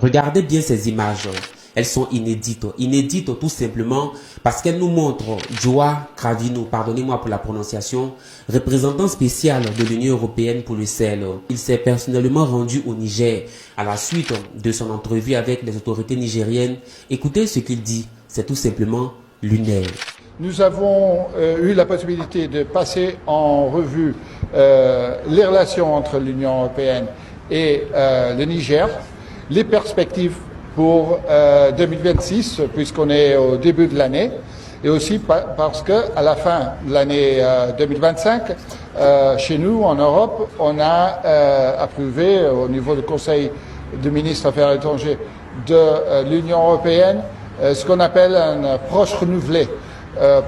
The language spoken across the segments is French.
Regardez bien ces images. Elles sont inédites. Inédites tout simplement parce qu'elles nous montrent Joao Cravino, pardonnez-moi pour la prononciation, représentant spécial de l'Union européenne pour le Sahel. Il s'est personnellement rendu au Niger à la suite de son entrevue avec les autorités nigériennes. Écoutez ce qu'il dit, c'est tout simplement lunaire. Nous avons eu la possibilité de passer en revue les relations entre l'Union européenne et le Niger, les perspectives pour 2026, puisqu'on est au début de l'année, et aussi parce qu'à la fin de l'année 2025, chez nous, en Europe, on a approuvé au niveau du Conseil des ministres Affaires étrangères de l'Union européenne ce qu'on appelle une approche renouvelée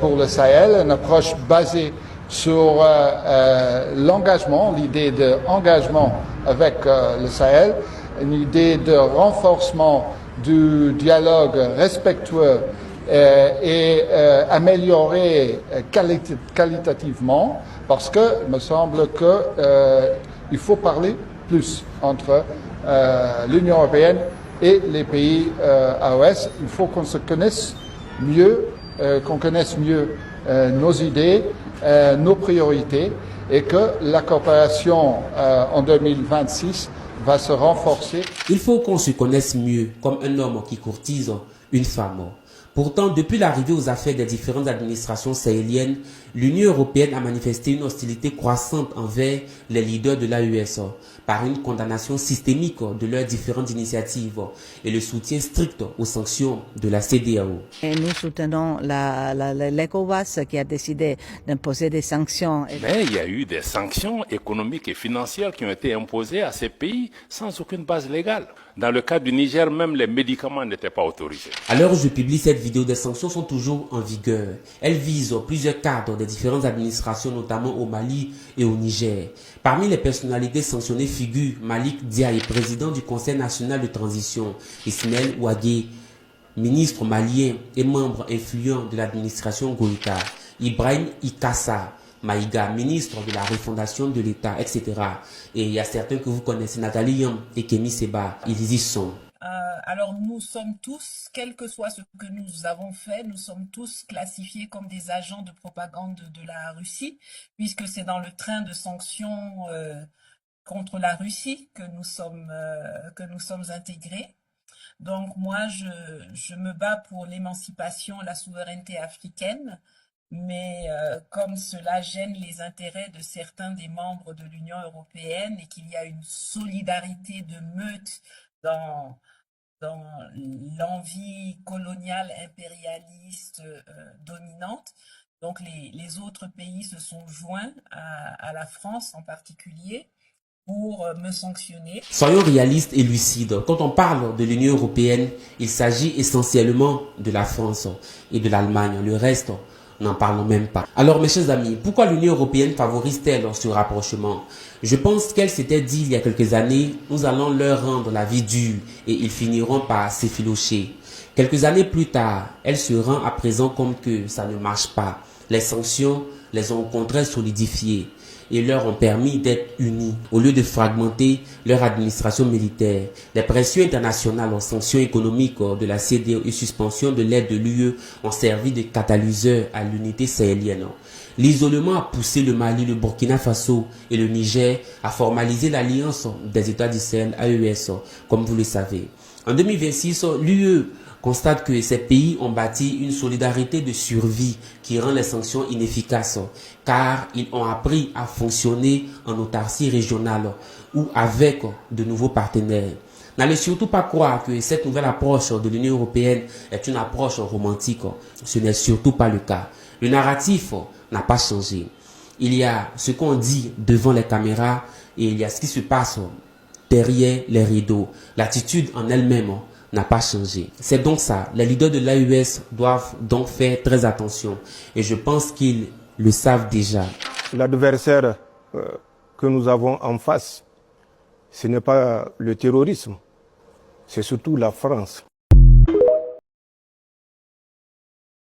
pour le Sahel, une approche basée sur l'engagement, l'idée d'engagement avec le Sahel, une idée de renforcement du dialogue respectueux et amélioré qualitativement, parce que il me semble qu'il faut parler plus entre l'Union européenne et les pays AOS. Il faut qu'on se connaisse mieux, nos idées, nos priorités, et que la coopération en 2026 va se renforcer. Il faut qu'on se connaisse mieux, comme un homme qui courtise une femme. Pourtant, depuis l'arrivée aux affaires des différentes administrations sahéliennes, l'Union européenne a manifesté une hostilité croissante envers les leaders de l'AES par une condamnation systémique de leurs différentes initiatives et le soutien strict aux sanctions de la CEDEAO. Et nous soutenons l'ECOWAS qui a décidé d'imposer des sanctions. Mais il y a eu des sanctions économiques et financières qui ont été imposées à ces pays sans aucune base légale. Dans le cas du Niger, même les médicaments n'étaient pas autorisés. À l'heure où je publie cette vidéo, des sanctions sont toujours en vigueur. Elles visent plusieurs cadres des différentes administrations, notamment au Mali et au Niger. Parmi les personnalités sanctionnées figurent Malik Diaye, président du Conseil national de transition, Ismaël Ouagé, ministre malien et membre influent de l'administration Goïta, Ibrahim Ikassa Maïga, ministre de la refondation de l'État, etc. Et il y a certains que vous connaissez, Nathalie Yam et Kémy Seba, ils y sont. Alors nous sommes tous, quel que soit ce que nous avons fait, nous sommes tous classifiés comme des agents de propagande de la Russie, puisque c'est dans le train de sanctions contre la Russie que nous sommes intégrés. Donc moi, je me bats pour l'émancipation, la souveraineté africaine, mais comme cela gêne les intérêts de certains des membres de l'Union européenne et qu'il y a une solidarité de meute dans l'envie coloniale impérialiste dominante. Donc les autres pays se sont joints à la France en particulier pour me sanctionner. Soyons réalistes et lucides. Quand on parle de l'Union européenne, il s'agit essentiellement de la France et de l'Allemagne. Le reste, n'en parlons même pas. Alors mes chers amis, pourquoi l'Union européenne favorise-t-elle ce rapprochement? Je pense qu'elle s'était dit il y a quelques années, nous allons leur rendre la vie dure et ils finiront par s'effilocher. Quelques années plus tard, elle se rend à présent compte que ça ne marche pas. Les sanctions les ont au contraire solidifiées et leur ont permis d'être unis. Au lieu de fragmenter leur administration militaire, les pressions internationales en sanctions économiques de la CEDEAO et suspension de l'aide de l'UE ont servi de catalyseur à l'unité sahélienne. L'isolement a poussé le Mali, le Burkina Faso et le Niger à formaliser l'alliance des États du Sahel, AES, comme vous le savez. En 2026, l'UE constate que ces pays ont bâti une solidarité de survie qui rend les sanctions inefficaces, car ils ont appris à fonctionner en autarcie régionale ou avec de nouveaux partenaires. N'allez surtout pas croire que cette nouvelle approche de l'Union européenne est une approche romantique. Ce n'est surtout pas le cas. Le narratif n'a pas changé. Il y a ce qu'on dit devant les caméras et il y a ce qui se passe derrière les rideaux. L'attitude en elle-même n'a pas changé. C'est donc ça. Les leaders de l'AES doivent donc faire très attention. Et je pense qu'ils le savent déjà. L'adversaire que nous avons en face, ce n'est pas le terrorisme, c'est surtout la France.